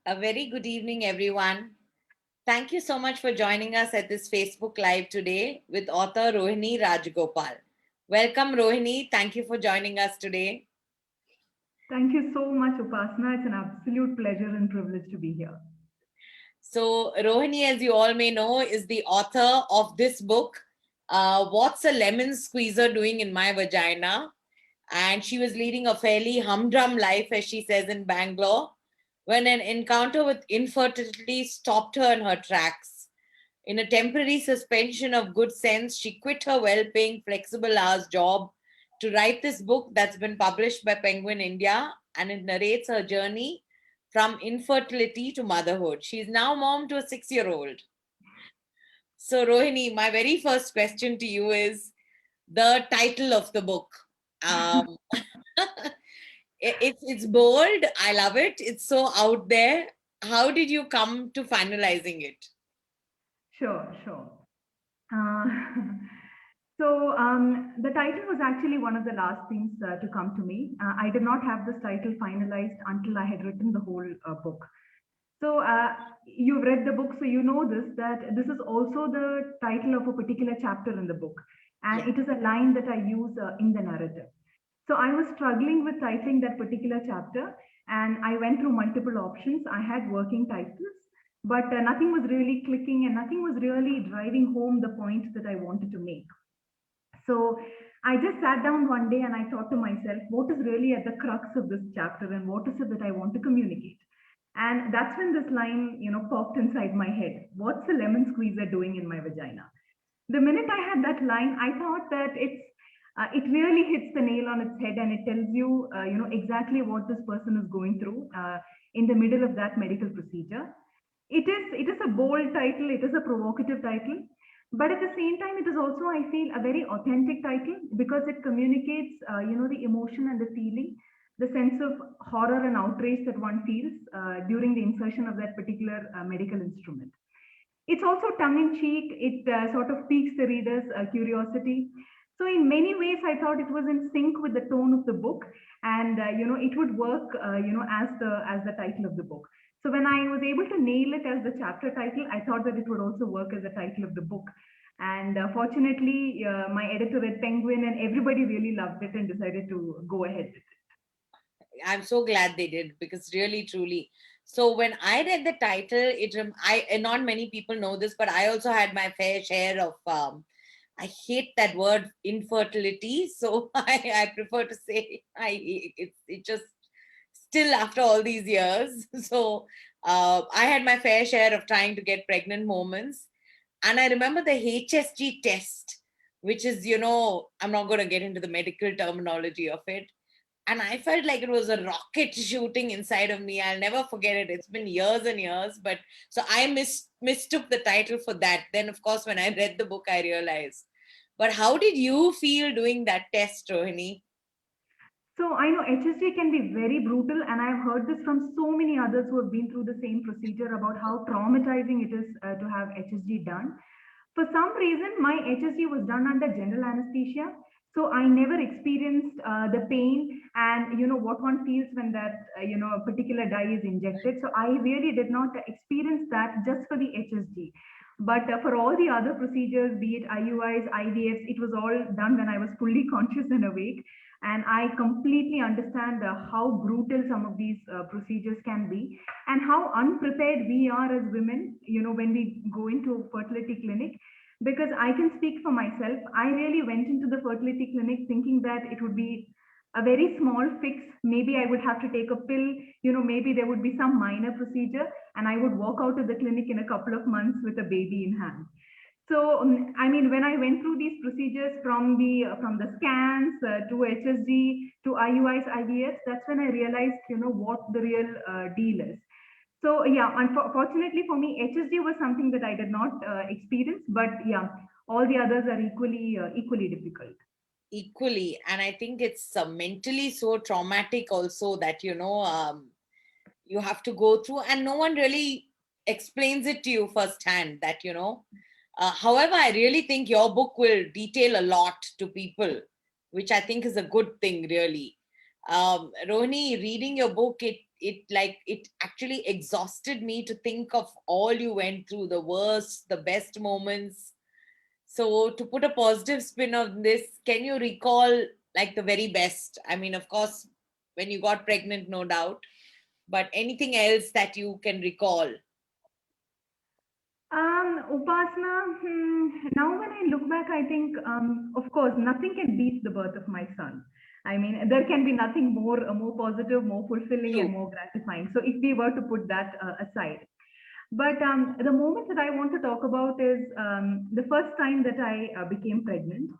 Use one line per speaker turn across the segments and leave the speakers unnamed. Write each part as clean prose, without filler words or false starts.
A very good evening, everyone. Thank you so much for joining us at this Facebook Live today with author Rohini Rajgopal. Welcome, Rohini. Thank you for joining us today.
Thank you so much, Upasana. It's an absolute pleasure and privilege to be here.
So, Rohini, as you all may know, is the author of this book, What's a Lemon Squeezer Doing in My Vagina? And she was leading a fairly humdrum life, as she says, in Bangalore, when an encounter with infertility stopped her in her tracks. In a temporary suspension of good sense, she quit her well paying, flexible hours job to write this book that's been published by Penguin India, and it narrates her journey from infertility to motherhood. She's now mom to a 6-year-old. So, Rohini, my very first question to you is the title of the book. Um, it's bold. I love it. It's so out there. How did you come to finalizing it?
Sure. Uh, the title was actually one of the last things to come to me. I did not have this title finalized until I had written the whole book. So you've read the book, so you know that this is also the title of a particular chapter in the book,
Yeah.
and it is a line that I use in the narrative. So I was struggling with titling that particular chapter, and I went through multiple options. I had working titles, but nothing was really clicking, and nothing was really driving home the point that I wanted to make. So I just sat down one day and I thought to myself, what is really at the crux of this chapter, and what is it that I want to communicate? And that's when this line, popped inside my head. What's a lemon squeezer doing in my vagina? The minute I had that line, I thought that it really hits the nail on its head, and it tells you, exactly what this person is going through in the middle of that medical procedure. It is a bold title, it is a provocative title, but at the same time, it is also, I feel, a very authentic title because it communicates, the emotion and the feeling, the sense of horror and outrage that one feels during the insertion of that particular medical instrument. It's also tongue in cheek. It sort of piques the reader's curiosity. So in many ways, I thought it was in sync with the tone of the book, and it would work, as the title of the book. So when I was able to nail it as the chapter title, I thought that it would also work as the title of the book. And fortunately, my editor at Penguin and everybody really loved it and decided to go ahead with it.
I'm so glad they did because really, truly. So when I read the title, I and not many people know this, but I also had my fair share of. I hate that word infertility, so I prefer to say it just still after all these years. So I had my fair share of trying to get pregnant moments, and I remember the HSG test, which is I'm not going to get into the medical terminology of it, and I felt like it was a rocket shooting inside of me. I'll never forget it. It's been years and years, but so I mistook the title for that. Then, of course, when I read the book, I realized. But how did you feel doing that test, Rohini?
So I know HSG can be very brutal, and I've heard this from so many others who have been through the same procedure about how traumatizing it is to have HSG done. For some reason, my HSG was done under general anesthesia, so I never experienced the pain and what one feels when that a particular dye is injected. So I really did not experience that just for the HSG. But for all the other procedures, be it IUIs, IVFs, it was all done when I was fully conscious and awake. And I completely understand how brutal some of these procedures can be, and how unprepared we are as women, when we go into a fertility clinic. Because I can speak for myself, I really went into the fertility clinic thinking that it would be a very small fix. Maybe I would have to take a pill, maybe there would be some minor procedure, and I would walk out of the clinic in a couple of months with a baby in hand. So, I mean, when I went through these procedures from the scans to HSG to IUIs, IVFs, that's when I realized, what the real deal is. So, yeah, unfortunately for me, HSG was something that I did not experience, but yeah, all the others are equally difficult.
Equally, and I think it's mentally so traumatic also that you have to go through, and no one really explains it to you firsthand. However, I really think your book will detail a lot to people, which I think is a good thing, really. Rohini, reading your book, it actually exhausted me to think of all you went through, the worst, the best moments. So to put a positive spin on this, can you recall like the very best? I mean, of course, when you got pregnant, no doubt, but anything else that you can recall?
Upasana, now when I look back, I think, of course, nothing can beat the birth of my son. I mean, there can be nothing more positive, more fulfilling, and
True.
more gratifying. So, if we were to put that aside, but the moment that I want to talk about is the first time that I became pregnant,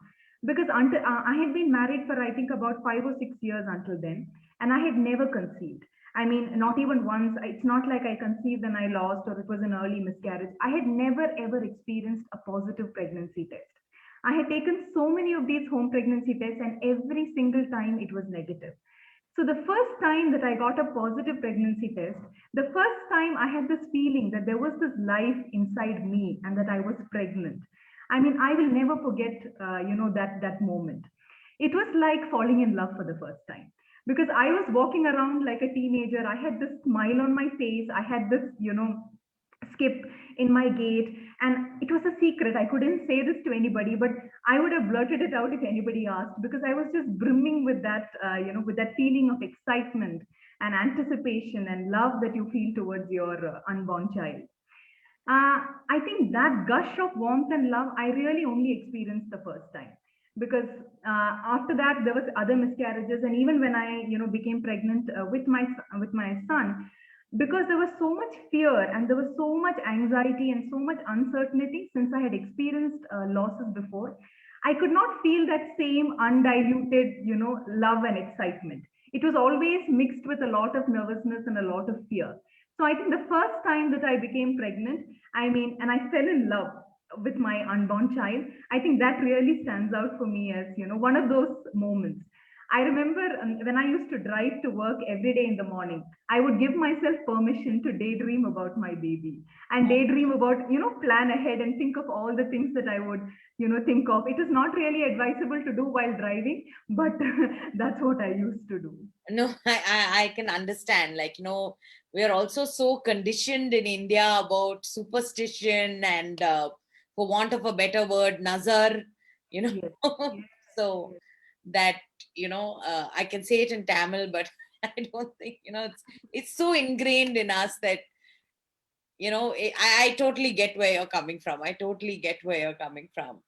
because until I had been married for I think about 5 or 6 years until then, and I had never conceived. I mean, not even once. It's not like I conceived and I lost or it was an early miscarriage. I had never ever experienced a positive pregnancy test. I had taken so many of these home pregnancy tests, and every single time it was negative. So the first time that I got a positive pregnancy test, the first time I had this feeling that there was this life inside me and that I was pregnant. I mean, I will never forget, that moment. It was like falling in love for the first time because I was walking around like a teenager. I had this smile on my face. I had this, skip in my gait, and it was a secret. I couldn't say this to anybody, but I would have blurted it out if anybody asked because I was just brimming with that, with that feeling of excitement and anticipation and love that you feel towards your unborn child. I think that gush of warmth and love I really only experienced the first time because after that there was other miscarriages, and even when I became pregnant with my son, because there was so much fear and there was so much anxiety and so much uncertainty since I had experienced losses before. I could not feel that same undiluted love and excitement. It was always mixed with a lot of nervousness and a lot of fear. So I think the first time that I became pregnant, I mean, and I fell in love with my unborn child, I think that really stands out for me as, one of those moments. I remember when I used to drive to work every day in the morning, I would give myself permission to daydream about my baby and daydream about, plan ahead and think of all the things that I would, think of. It is not really advisable to do while driving, but that's what I used to do.
No, I can understand. Like, we are also so conditioned in India about superstition and, for want of a better word, nazar, you know.
Yes, yes,
So
yes.
that, I can say it in Tamil, but I don't think, it's so ingrained in us that, I totally get where you're coming from. I totally get where you're coming from.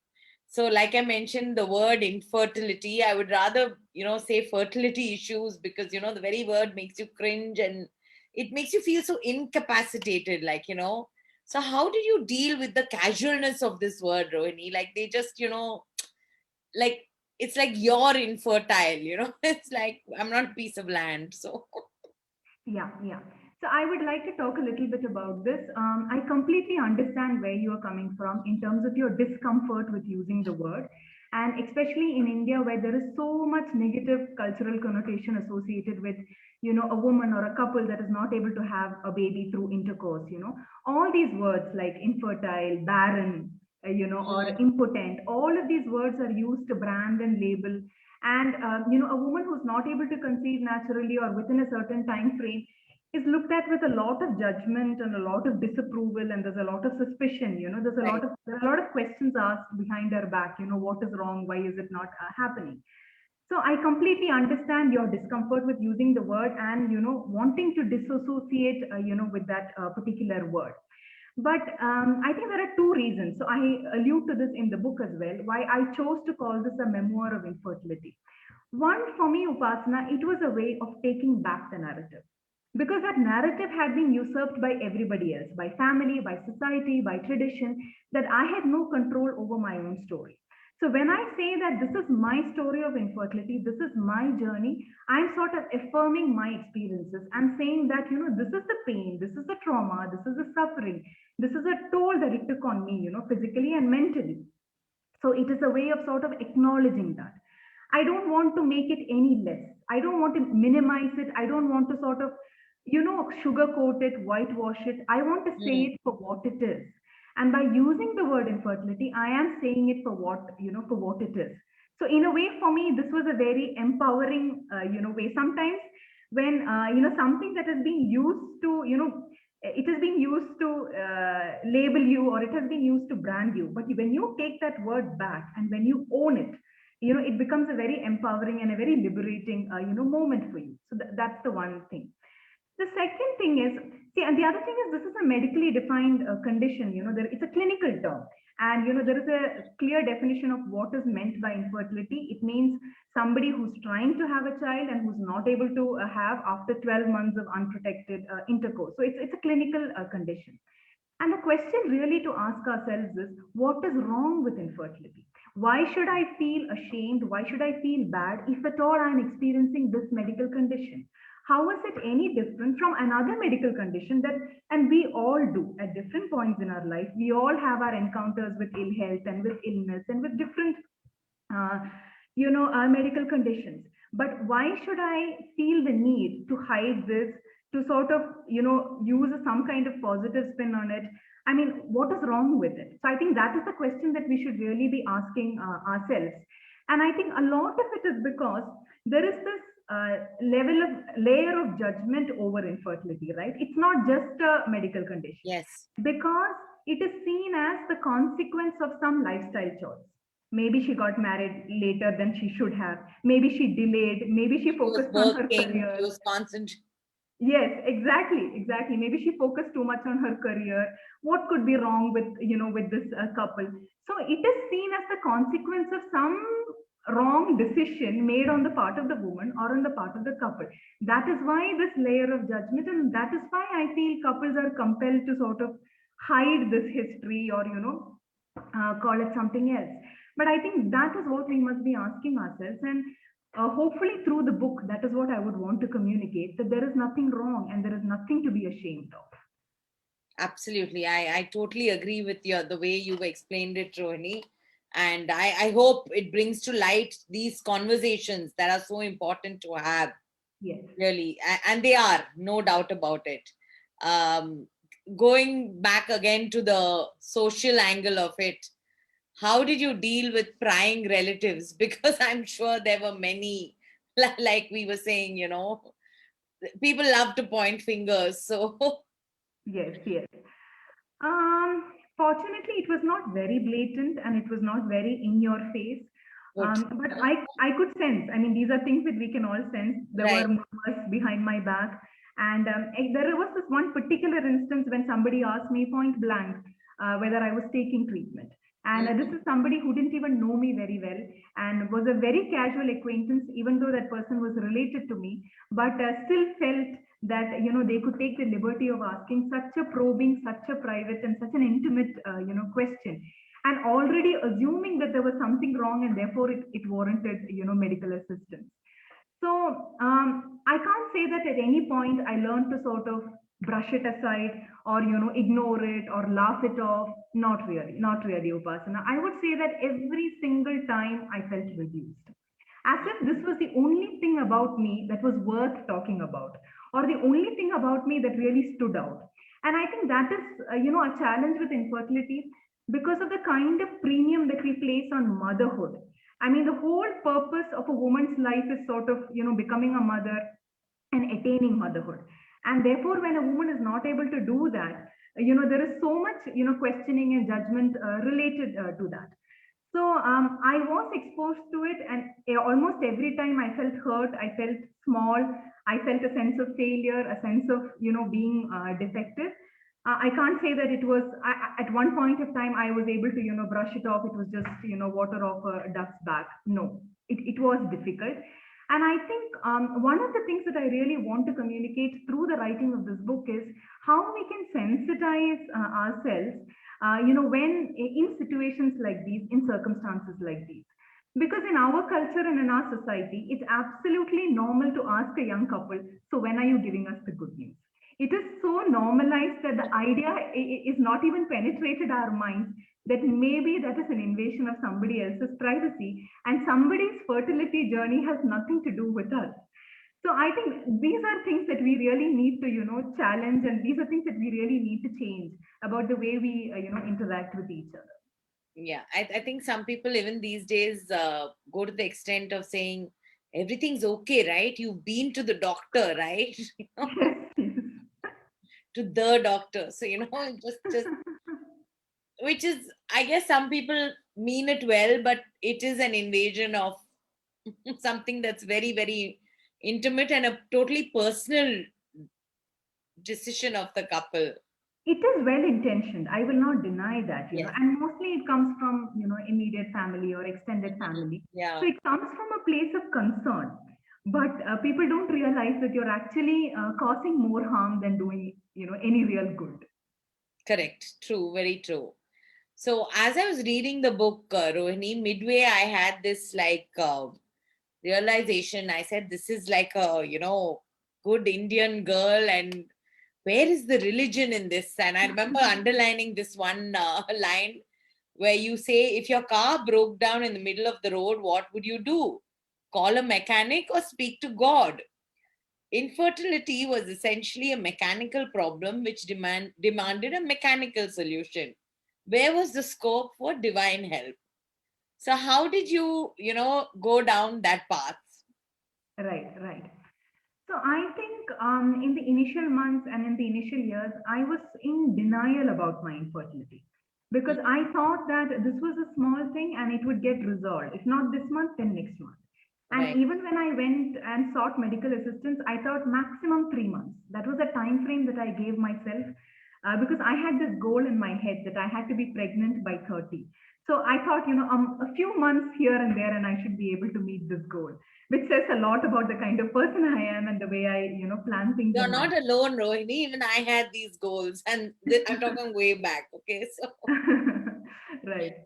So, like I mentioned, the word infertility, I would rather, say fertility issues because, the very word makes you cringe and it makes you feel so incapacitated, So, how did you deal with the casualness of this word, Rohini? Like, they just, like, it's like you're infertile, It's like, I'm not a piece of land. So,
Yeah, yeah. So I would like to talk a little bit about this. I completely understand where you are coming from in terms of your discomfort with using the word, and especially in India where there is so much negative cultural connotation associated with, a woman or a couple that is not able to have a baby through intercourse. All these words like infertile, barren, or
mm,
impotent. All of these words are used to brand and label, and a woman who's not able to conceive naturally or within a certain time frame is looked at with a lot of judgment and a lot of disapproval, and there's a lot of suspicion.
right.
There are a lot of questions asked behind her back. What is wrong? Why is it not happening? So I completely understand your discomfort with using the word and wanting to disassociate with that particular word. But I think there are two reasons. So I allude to this in the book as well, why I chose to call this a memoir of infertility. One, for me, Upasana, it was a way of taking back the narrative. Because that narrative had been usurped by everybody else, by family, by society, by tradition, that I had no control over my own story. So when I say that this is my story of infertility, this is my journey, I'm sort of affirming my experiences and saying that, this is the pain, this is the trauma, this is the suffering, this is a toll that it took on me, physically and mentally. So it is a way of sort of acknowledging that. I don't want to make it any less. I don't want to minimize it. I don't want to sort of, sugarcoat it, whitewash it. I want to say
Mm,
it for what it is. And by using the word infertility, I am saying it for what, for what it is. So in a way, for me, this was a very empowering, way. Sometimes when, something that has been used to, it has been used to label you, or it has been used to brand you. But when you take that word back and when you own it, it becomes a very empowering and a very liberating, moment for you. So that's the one thing. The second thing is, see, and the other thing is, this is a medically defined condition. It's a clinical term, and there is a clear definition of what is meant by infertility. It means somebody who's trying to have a child and who's not able to have after 12 months of unprotected intercourse. So it's a clinical condition. And the question really to ask ourselves is, what is wrong with infertility? Why should I feel ashamed? Why should I feel bad if at all I'm experiencing this medical condition? How is it any different from another medical condition that, and we all do at different points in our life, we all have our encounters with ill health and with illness and with different, uh, medical conditions. But why should I feel the need to hide this, to sort of, use some kind of positive spin on it? I mean, what is wrong with it? So I think that is the question that we should really be asking ourselves. And I think a lot of it is because there is this layer of judgment over infertility, right? It's not just a medical condition,
Yes.
because it is seen as the consequence of some lifestyle choice. Maybe she got married later than she should have. Maybe she delayed. Maybe she
She was
focused on her
working, she
career.
was concentrating.
Yes, exactly, exactly. Maybe she focused too much on her career. What could be wrong with, with this couple? So it is seen as the consequence of some wrong decision made on the part of the woman or on the part of the couple. That is why this layer of judgment, and that is why I feel couples are compelled to sort of hide this history, or call it something else. But I think that is what we must be asking ourselves. And hopefully, through the book, that is what I would want to communicate, that there is nothing wrong and there is nothing to be ashamed of.
Absolutely. I totally agree with you, the way you've explained it, Rohini. And I hope it brings to light these conversations that are so important to have,
Yes.
really. And they are, no doubt about it. Um, Going back again to the social angle of it, how did you deal with prying relatives? Because I'm sure there were many, like we were saying, people love to point fingers. So,
Yes, yes. Fortunately, it was not very blatant and it was not very in your face.
good.
But I could sense, I mean, these are things that we can all sense. There were
Right.
murmurs behind my back. And there was this one particular instance when somebody asked me point blank whether I was taking treatment. And this
Mhm.
is somebody who didn't even know me very well and was a very casual acquaintance, even though that person was related to me, but still felt that they could take the liberty of asking such a probing, such a private and such an intimate question, and already assuming that there was something wrong and therefore it warranted medical assistance. So I can't say that at any point I learned to sort of brush it aside or ignore it or laugh it off. Not really, not really, Upasana. I would say that every single time I felt reduced, as if this was the only thing about me that was worth talking about, or the only thing about me that really stood out. And I think that is a challenge with infertility, because of the kind of premium that we place on motherhood. I mean, the whole purpose of a woman's life is sort of becoming a mother and attaining motherhood. And therefore, when a woman is not able to do that, there is so much questioning and judgment related to that. So I was exposed to it, and almost every time I felt hurt, I felt small, I felt a sense of failure, a sense of being defective. I can't say that it was. At one point of time, I was able to brush it off. It was just water off a duck's back. No, it was difficult, and I think one of the things that I really want to communicate through the writing of this book is how we can sensitize ourselves when in situations like these, in circumstances like these. Because in our culture and in our society, it's absolutely normal to ask a young couple, so when are you giving us the good news? It is so normalized that the idea is not even penetrated our minds that maybe that is an invasion of somebody else's privacy and somebody's fertility journey has nothing to do with us. So I think these are things that we really need to, challenge, and these are things that we really need to change about the way we, interact with each other.
Yeah, I think some people even these days go to the extent of saying everything's okay, right? You've been to the doctor, right?
Yes, yes.
To the doctor. So, just which is, I guess some people mean it well, but it is an invasion of something that's very, very intimate and a totally personal decision of the couple.
It is well intentioned. I will not deny that,
Yes.
and mostly it comes from, immediate family or extended
Mhm.
family. So
Yeah,
it comes from a place of concern. But people don't realize that you're actually causing more harm than doing, any real good.
correct. True, very true. So as I was reading the book, Rohini, midway I had this realization. I said, this is like a, good Indian girl, and where is the religion in this? And I remember underlining this one line where you say, if your car broke down in the middle of the road, what would you do? Call a mechanic or speak to God? Infertility was essentially a mechanical problem which demanded a mechanical solution. Where was the scope for divine help? So how did you, go down that path?
Right, right. So I think in the initial months and in the initial years, I was in denial about my infertility because I thought that this was a small thing and it would get resolved. If not this month, then next month. And
Right.
even when I went and sought medical assistance, I thought maximum 3 months. That was a time frame that I gave myself because I had this goal in my head that I had to be pregnant by 30. So I thought, a few months here and there, and I should be able to meet this goal, which says a lot about the kind of person I am and the way I, plan things
You're
in my
not alone, Rohini. Even I had these goals, and I'm talking way back. Okay, so
right.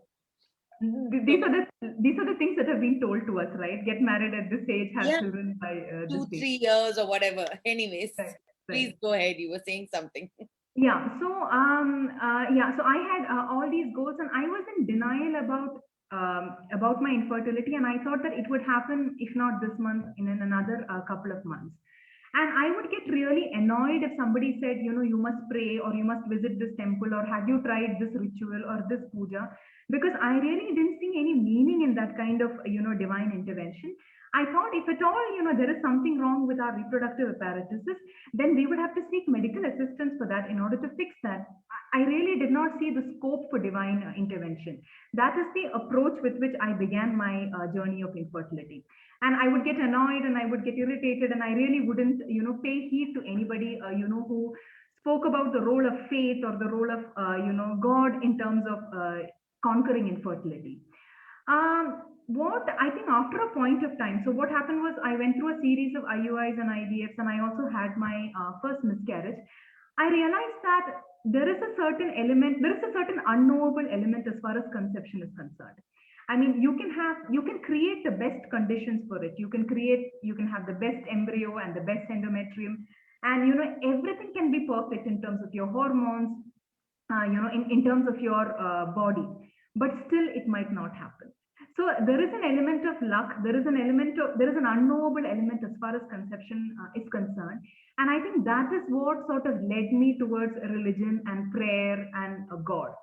so
These are the things that have been told to us, right? Get married at this age, have
yeah,
children by this
two,
age.
3 years or whatever. Anyways,
Right,
please
right.
go ahead. You were saying something.
So I had all these goals, and I was in denial about my infertility, and I thought that it would happen if not this month, in another couple of months. And I would get really annoyed if somebody said, you must pray or you must visit this temple or have you tried this ritual or this puja? Because I really didn't see any meaning in that kind of, divine intervention. I thought if at all, there is something wrong with our reproductive apparatuses, then we would have to seek medical assistance for that in order to fix that. I really did not see the scope for divine intervention. That is the approach with which I began my journey of infertility. And I would get annoyed and I would get irritated, and I really wouldn't, pay heed to anybody, who spoke about the role of faith or the role of, God in terms of conquering infertility. What I think after a point of time, so what happened was I went through a series of IUIs and IVFs, and I also had my first miscarriage. I realized that there is a certain unknowable element as far as conception is concerned. I mean, you can create the best conditions for it. You can have the best embryo and the best endometrium, and everything can be perfect in terms of your hormones, in terms of your body, but still it might not happen. So there is an element of luck. There is an unknowable element as far as conception is concerned. And I think that is what sort of led me towards religion and prayer and God,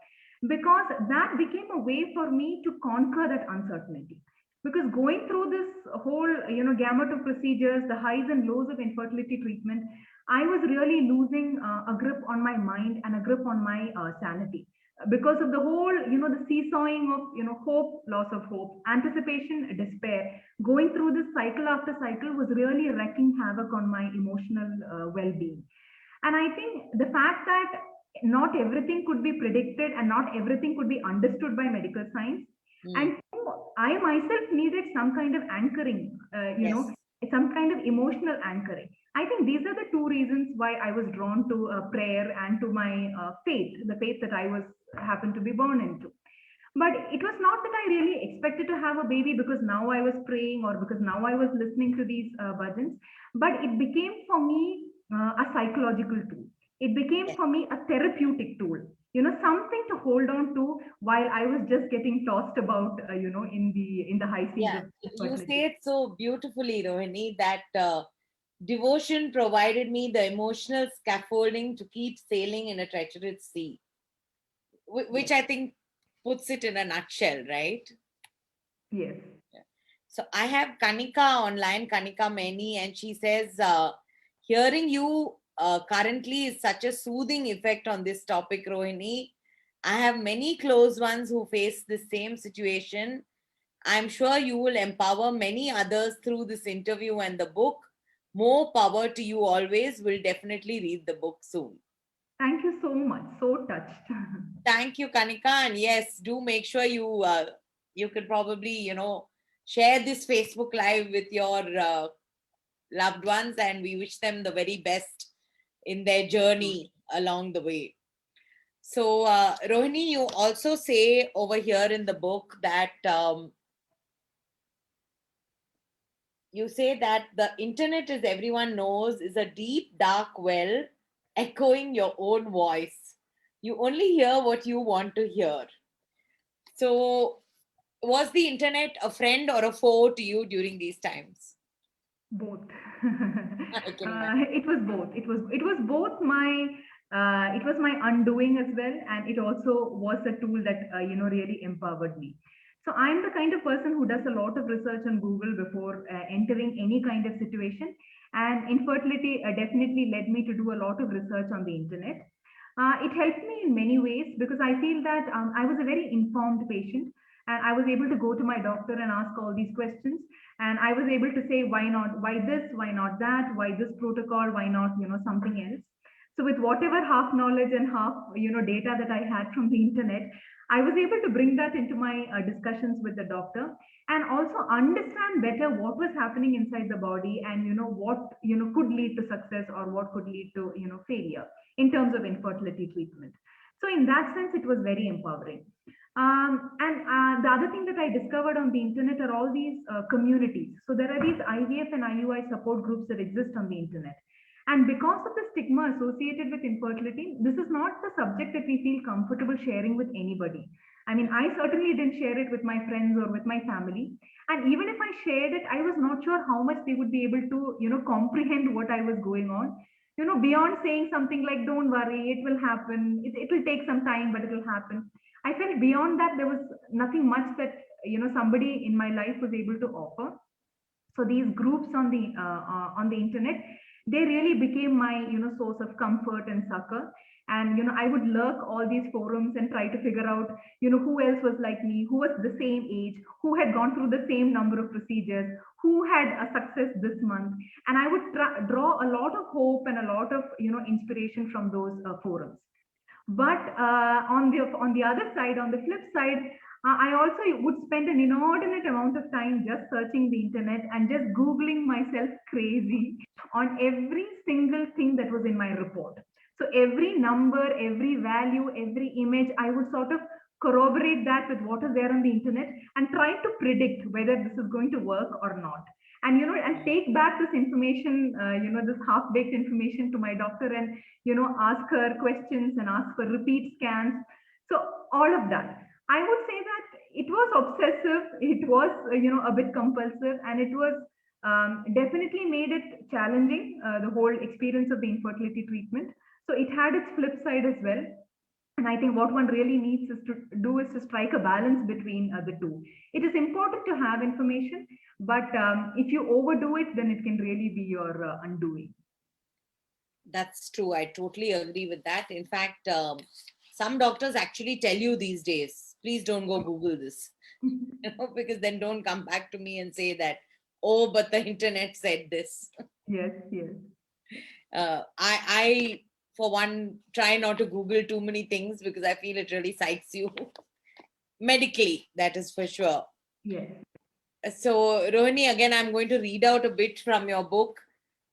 because that became a way for me to conquer that uncertainty. Because going through this whole, gamut of procedures, the highs and lows of infertility treatment, I was really losing a grip on my mind and a grip on my sanity because of the whole, the seesawing of, hope, loss of hope, anticipation, despair. Going through this cycle after cycle was really wreaking havoc on my emotional well-being. And I think the fact that not everything could be predicted and not everything could be understood by medical science.
Hmm.
And two, I myself needed some kind of anchoring,
Yes.
some kind of emotional anchoring. I think these are the two reasons why I was drawn to prayer and to my faith, the faith that I was happened to be born into. But it was not that I really expected to have a baby because now I was praying or because now I was listening to these bhajans, but it became for me a psychological tool. It became
Yes.
for me a therapeutic tool. Something to hold on to while I was just getting tossed about, in the high seas
Yeah.
of
You say
fertility.
it so beautifully, Rohini, that devotion provided me the emotional scaffolding to keep sailing in a treacherous sea, which
Yes.
I think puts it in a nutshell, right?
Yes.
So I have Kanika online, Kanika Many, and she says, hearing you currently is such a soothing effect on this topic, Rohini. I have many close ones who face the same situation. I'm sure you will empower many others through this interview and the book. More power to you always. Will definitely read the book soon.
Thank you so much. So touched.
Thank you, Kanika. And yes, do make sure you could probably, share this Facebook Live with your loved ones, and we wish them the very best in their journey along the way. So, Rohini, you also say over here in the book that you say that the internet, as everyone knows, is a deep, dark well echoing your own voice. You only hear what you want to hear. So, was the internet a friend or a foe to you during these times?
Both.
I can imagine.
It was both. It was both my it was my undoing as well, and it also was a tool that really empowered me. So I'm the kind of person who does a lot of research on Google before entering any kind of situation, and infertility definitely led me to do a lot of research on the internet. It helped me in many ways because I feel that I was a very informed patient, and I was able to go to my doctor and ask all these questions, and I was able to say why not, why this, why not that, why this protocol, why not something else. So with whatever half knowledge and half data that I had from the internet, I was able to bring that into my discussions with the doctor, and also understand better what was happening inside the body, and what could lead to success or what could lead to failure in terms of infertility treatment. So in that sense it was very empowering. And the other thing that I discovered on the internet are all these communities. So there are these IVF and IUI support groups that exist on the internet. And because of the stigma associated with infertility, this is not the subject that we feel comfortable sharing with anybody. I mean, I certainly didn't share it with my friends or with my family. And even if I shared it, I was not sure how much they would be able to, comprehend what I was going on. Beyond saying something like, don't worry, it will happen. It will take some time, but it will happen. I felt beyond that, there was nothing much that, somebody in my life was able to offer. So these groups on the internet, they really became my source of comfort and succor. And I would lurk all these forums and try to figure out who else was like me, who was the same age, who had gone through the same number of procedures, who had a success this month. And I would draw a lot of hope and a lot of inspiration from those forums. But on the other side, on the flip side, I also would spend an inordinate amount of time just searching the internet and just googling myself crazy on every single thing that was in my report. So every number, every value, every image, I would sort of corroborate that with what is there on the internet and try to predict whether this is going to work or not. And and take back this information, this half-baked information to my doctor, and ask her questions and ask for repeat scans. So all of that, I would say that it was obsessive, it was a bit compulsive, and it was definitely made it challenging, the whole experience of the infertility treatment. So it had its flip side as well. And I think what one really needs is to do is to strike a balance between the two. It is important to have information, but if you overdo it, then it can really be your undoing.
That's true. I totally agree with that. In fact, some doctors actually tell you these days, please don't go Google this, because then don't come back to me and say that, oh, but the internet said this.
Yes, yes.
I, for one, try not to Google too many things because I feel it really cites you medically, that is for sure.
Yes.
So, Rohini, again, I'm going to read out a bit from your book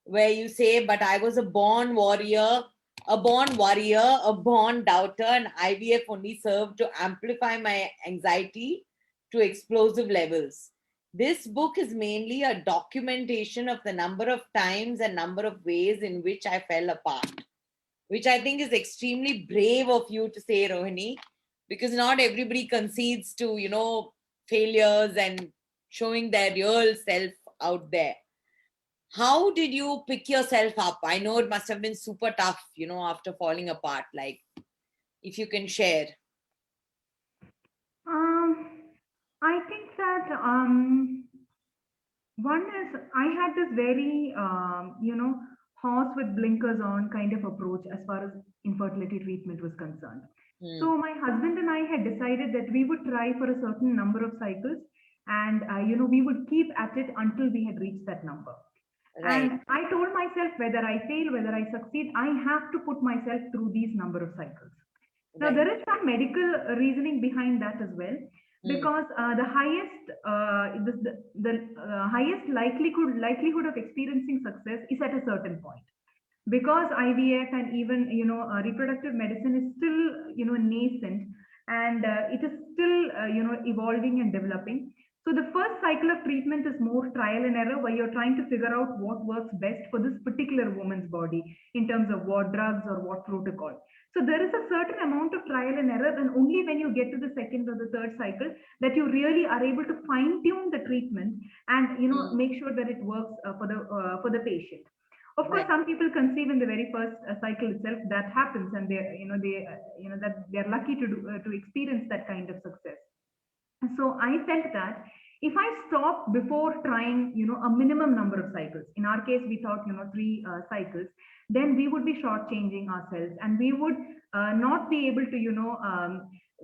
where you say, but I was a born warrior, a born doubter, and IVF only served to amplify my anxiety to explosive levels. This book is mainly a documentation of the number of times and number of ways in which I fell apart, which I think is extremely brave of you to say, Rohini, because not everybody concedes to, failures and showing their real self out there. How did you pick yourself up? I know it must have been super tough, after falling apart. Like, if you can share.
I think that one is I had this very horse with blinkers on kind of approach as far as infertility treatment was concerned.
Hmm.
So my husband and I had decided that we would try for a certain number of cycles, and we would keep at it until we had reached that number.
Right,
And I told myself, whether I fail, whether I succeed, I have to put myself through these number of cycles. Now,
right.
there is some medical reasoning behind that as well,
Hmm.
because the highest likelihood of experiencing success is at a certain point. Because IVF and even reproductive medicine is still nascent, and it is still evolving and developing. So the first cycle of treatment is more trial and error, where you're trying to figure out what works best for this particular woman's body in terms of what drugs or what protocol. So there is a certain amount of trial and error, and only when you get to the second or the third cycle that you really are able to fine tune the treatment and
Hmm.
make sure that it works for the patient. Of course,
Right.
some people conceive in the very first cycle itself. That happens, and that they're lucky to experience that kind of success. So I felt that if I stop before trying a minimum number of cycles, in our case we thought three cycles, then we would be shortchanging ourselves, and we would not be able to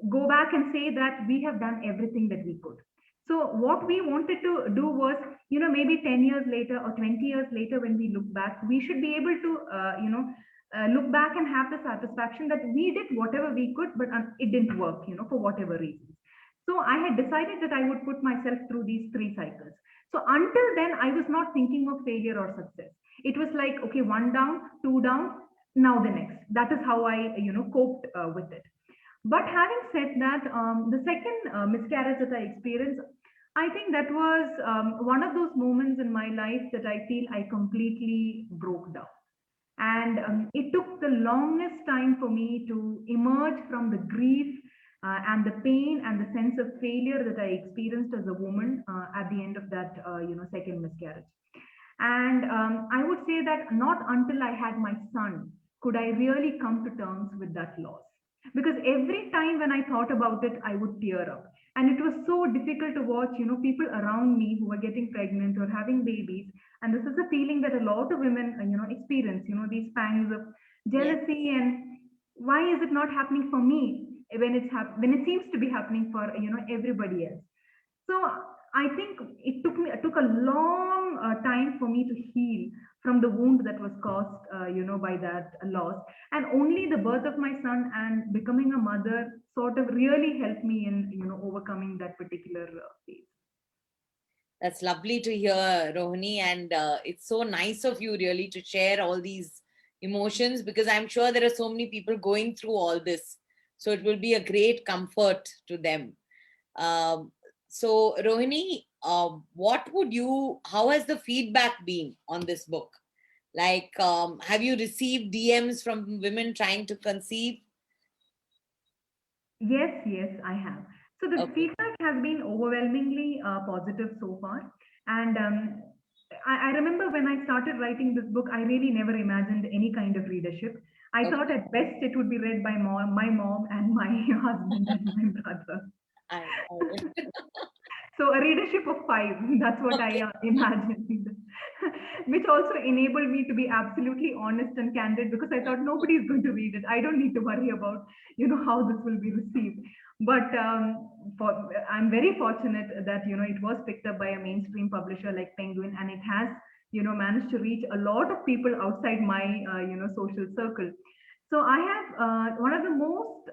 go back and say that we have done everything that we could. So what we wanted to do was, maybe 10 years later or 20 years later, when we look back, we should be able to look back and have the satisfaction that we did whatever we could, but it didn't work, for whatever reasons. So I had decided that I would put myself through these three cycles. So until then, I was not thinking of failure or success. It was like, okay, one down, two down, now the next. That is how I, coped with it. But having said that, the second miscarriage that I experienced, I think that was one of those moments in my life that I feel I completely broke down. And it took the longest time for me to emerge from the grief and the pain and the sense of failure that I experienced as a woman at the end of that, second miscarriage. And I would say that not until I had my son could I really come to terms with that loss. Because every time when I thought about it, I would tear up. And it was so difficult to watch, people around me who were getting pregnant or having babies. And this is a feeling that a lot of women, experience, these pangs of
Yes.
jealousy, and why is it not happening for me when when it seems to be happening for, everybody else. So I think it took a long time for me to heal from the wound that was caused, by that loss. And only the birth of my son and becoming a mother sort of really helped me in, overcoming that particular phase.
That's lovely to hear, Rohini. And it's so nice of you really to share all these emotions, because I'm sure there are so many people going through all this. So it will be a great comfort to them. Um, so, Rohini, how has the feedback been on this book? Like, have you received DMs from women trying to conceive?
Yes, yes, I have. So the
Okay.
feedback has been overwhelmingly positive so far. And I remember when I started writing this book, I really never imagined any kind of readership. I thought
Okay.
at best it would be read by my mom and my husband and my brother.
I
So a readership of five, that's what I
okay.
imagined, which also enabled me to be absolutely honest and candid, because I thought nobody is going to read it. I don't need to worry about, how this will be received. But I'm very fortunate that, it was picked up by a mainstream publisher like Penguin, and it has, managed to reach a lot of people outside my, social circle. So I have one of the most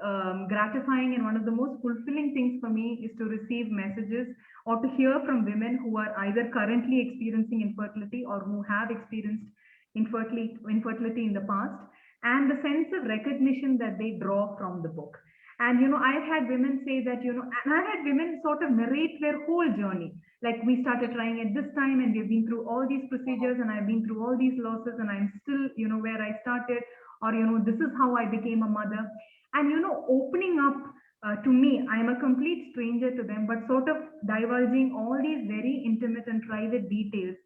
gratifying and one of the most fulfilling things for me is to receive messages or to hear from women who are either currently experiencing infertility or who have experienced infertility in the past, and the sense of recognition that they draw from the book. And I've had women say that, and I've had women sort of narrate their whole journey. Like, we started trying at this time and we've been through all these procedures and I've been through all these losses and I'm still, where I started, or this is how I became a mother. And opening up to me, I am a complete stranger to them, but sort of divulging all these very intimate and private details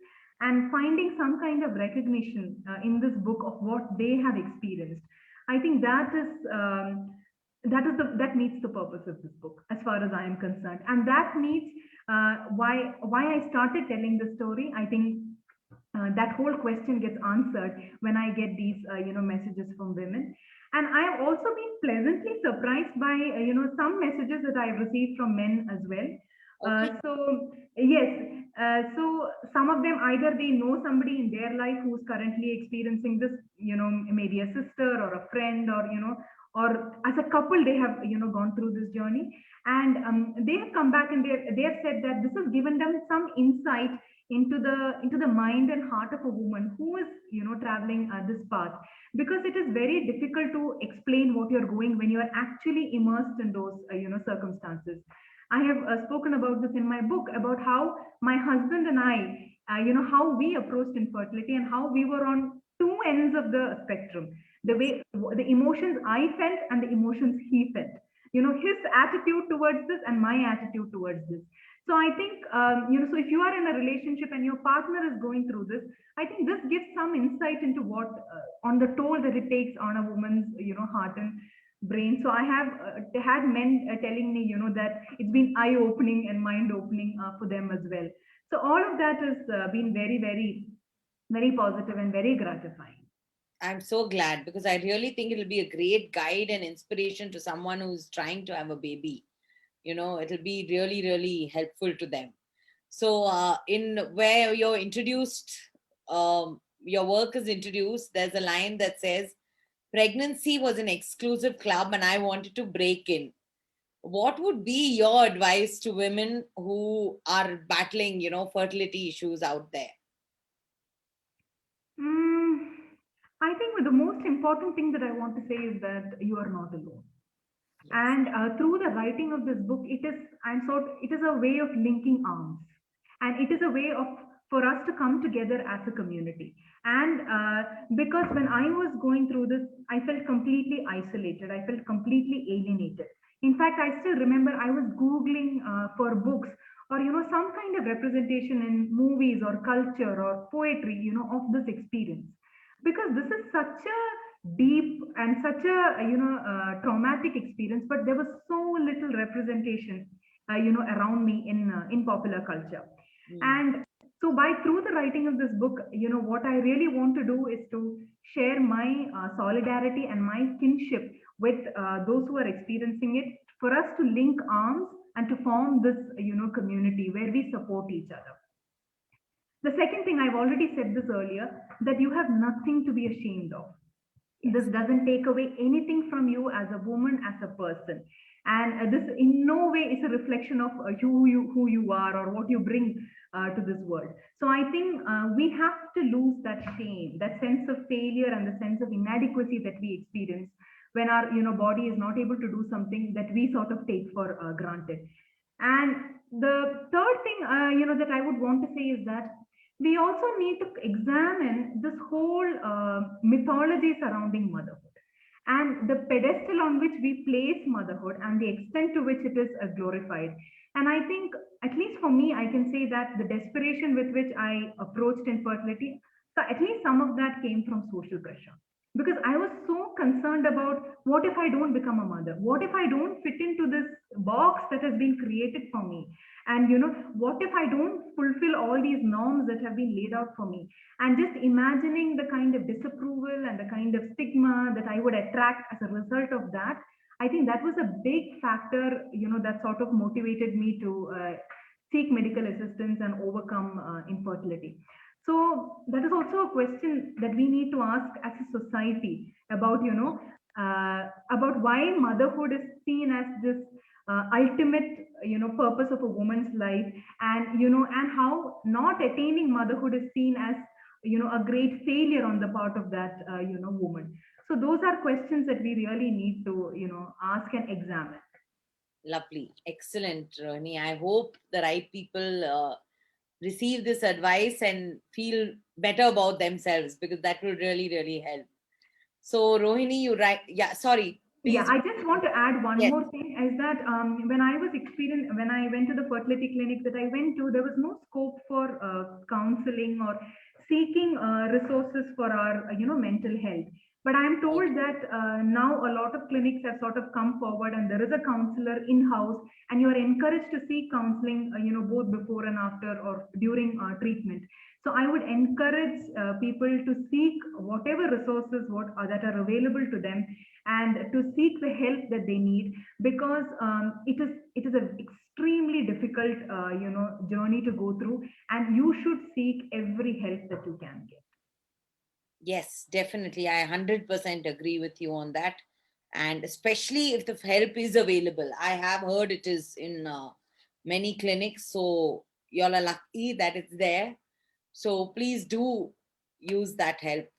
and finding some kind of recognition in this book of what they have experienced. I think that is that meets the purpose of this book as far as I am concerned, and that meets why I started telling the story. I think that whole question gets answered when I get these messages from women. And I have also been pleasantly surprised by some messages that I have received from men as well.
Okay.
So yes, so some of them, either they know somebody in their life who's currently experiencing this, maybe a sister or a friend, or or as a couple they have gone through this journey, and they have come back and they have said that this has given them some insight into the mind and heart of a woman who is traveling this path, because it is very difficult to explain what you're going when you are actually immersed in those circumstances. I have spoken about this in my book, about how my husband and I, how we approached infertility and how we were on two ends of the spectrum. The
Yes.
way, the emotions I felt and the emotions he felt, his attitude towards this and my attitude towards this. So I think, so if you are in a relationship and your partner is going through this, I think this gives some insight into what, on the toll that it takes on a woman's, heart and brain. So I have had men telling me, that it's been eye opening and mind opening for them as well. So all of that has been very, very, very positive and very gratifying.
I'm so glad, because I really think it'll be a great guide and inspiration to someone who's trying to have a baby. It'll be really, really helpful to them. So, in where you're introduced, your work is introduced, there's a line that says, pregnancy was an exclusive club and I wanted to break in. What would be your advice to women who are battling, fertility issues out there?
Mm, I think the most important thing that I want to say is that you are not alone.
Yes.
And through the writing of this book, it is a way of linking arms, and it is a way of for us to come together as a community. And because when I was going through this, I felt completely isolated. I felt completely alienated. In fact, I still remember I was googling for books, or some kind of representation in movies or culture or poetry, of this experience, because this is such a deep and such a traumatic experience, but there was so little representation around me in popular culture.
Mm.
And so by through the writing of this book, what I really want to do is to share my solidarity and my kinship with those who are experiencing it, for us to link arms and to form this community where we support each other. The second thing, I've already said this earlier, that you have nothing to be ashamed of. This
Yes.
doesn't take away anything from you as a woman, as a person. And this in no way is a reflection of who you are or what you bring to this world. So I think we have to lose that shame, that sense of failure and the sense of inadequacy that we experience when our body is not able to do something that we sort of take for granted. And the third thing that I would want to say is that we also need to examine this whole mythology surrounding motherhood and the pedestal on which we place motherhood and the extent to which it is glorified. And I think, at least for me, I can say that the desperation with which I approached infertility, so at least some of that came from social pressure. Because I was so concerned about, what if I don't become a mother? What if I don't fit into this box that has been created for me? And what if I don't fulfill all these norms that have been laid out for me? And just imagining the kind of disapproval and the kind of stigma that I would attract as a result of that, I think that was a big factor, that sort of motivated me to seek medical assistance and overcome infertility. So that is also a question that we need to ask as a society about, about why motherhood is seen as this ultimate, purpose of a woman's life, and and how not attaining motherhood is seen as a great failure on the part of that woman. So those are questions that we really need to ask and examine.
Lovely. Excellent, Rohini. I hope the right people receive this advice and feel better about themselves, because that will really, really help. So, Rohini, you write. Yeah, sorry.
Yeah,
Please.
I just want to add one
Yes.
more thing, is that when I went to the fertility clinic that I went to, there was no scope for counseling or seeking resources for our, mental health. But I'm told that now a lot of clinics have sort of come forward, and there is a counselor in house, and you are encouraged to seek counseling, both before and after or during treatment. So I would encourage people to seek whatever resources that are available to them, and to seek the help that they need, because it is an extremely difficult journey to go through, and you should seek every help that you can get.
Yes, definitely. I 100% agree with you on that. And especially if the help is available. I have heard it is in many clinics. So y'all are lucky that it's there. So please do use that help.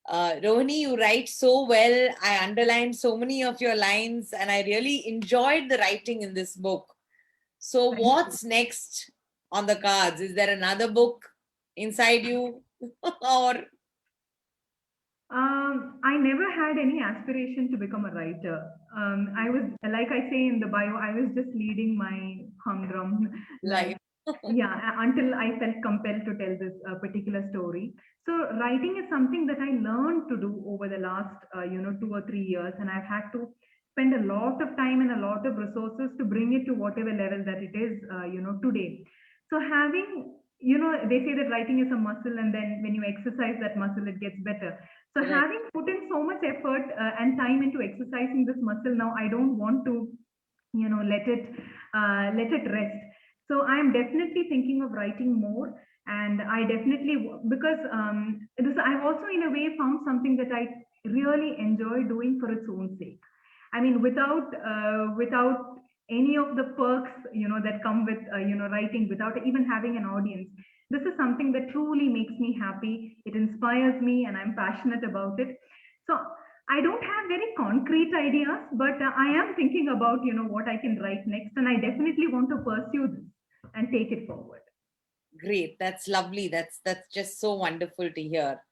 Rohini, you write so well. I underlined so many of your lines and I really enjoyed the writing in this book. So,
Thank you.
what's next on the cards? Is there another book inside you? Or
I never had any aspiration to become a writer. I was, like I say in the bio, I was just leading my humdrum life.
life?
Yeah, until I felt compelled to tell this particular story. So writing is something that I learned to do over the last, 2 or 3 years, and I've had to spend a lot of time and a lot of resources to bring it to whatever level that it is, today. So having, they say that writing is a muscle, and then when you exercise that muscle, it gets better. So
Right.
having put in so much effort and time into exercising this muscle, now I don't want to, let it rest. So I am definitely thinking of writing more, and I definitely, because this, I've also in a way found something that I really enjoy doing for its own sake. I mean, without any of the perks, that come with, writing, without even having an audience. This is something that truly makes me happy. It inspires me, and I'm passionate about it. So I don't have very concrete ideas, but I am thinking about, what I can write next, and I definitely want to pursue this and take it forward.
Great. That's lovely. That's just so wonderful to hear.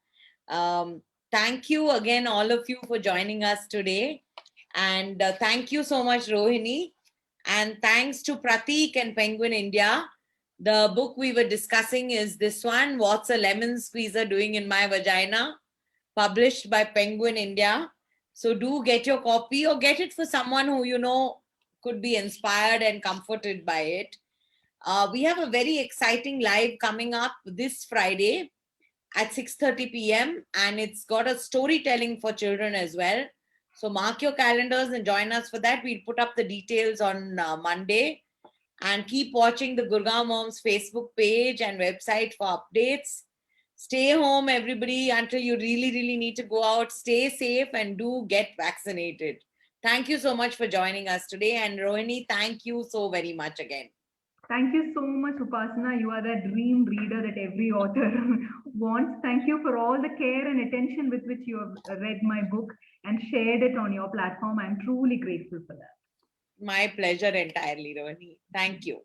Um, Thank you again, all of you, for joining us today. And thank you so much, Rohini. And thanks to Pratik and Penguin India. The book we were discussing is this one, What's a Lemon Squeezer Doing in My Vagina? Published by Penguin India. So do get your copy or get it for someone who you know could be inspired and comforted by it. We have a very exciting live coming up this Friday at 6:30 p.m. and it's got a storytelling for children as well. So mark your calendars and join us for that. We'll put up the details on Monday, and keep watching the Gurgaon Moms Facebook page and website for updates. Stay home, everybody, until you really, really need to go out. Stay safe and do get vaccinated. Thank you so much for joining us today. And Rohini, thank you so very much again.
Thank you so much, Upasana. You are the dream reader that every author wants. Thank you for all the care and attention with which you have read my book and shared it on your platform. I'm truly grateful for that.
My pleasure entirely, Rohini. Thank you.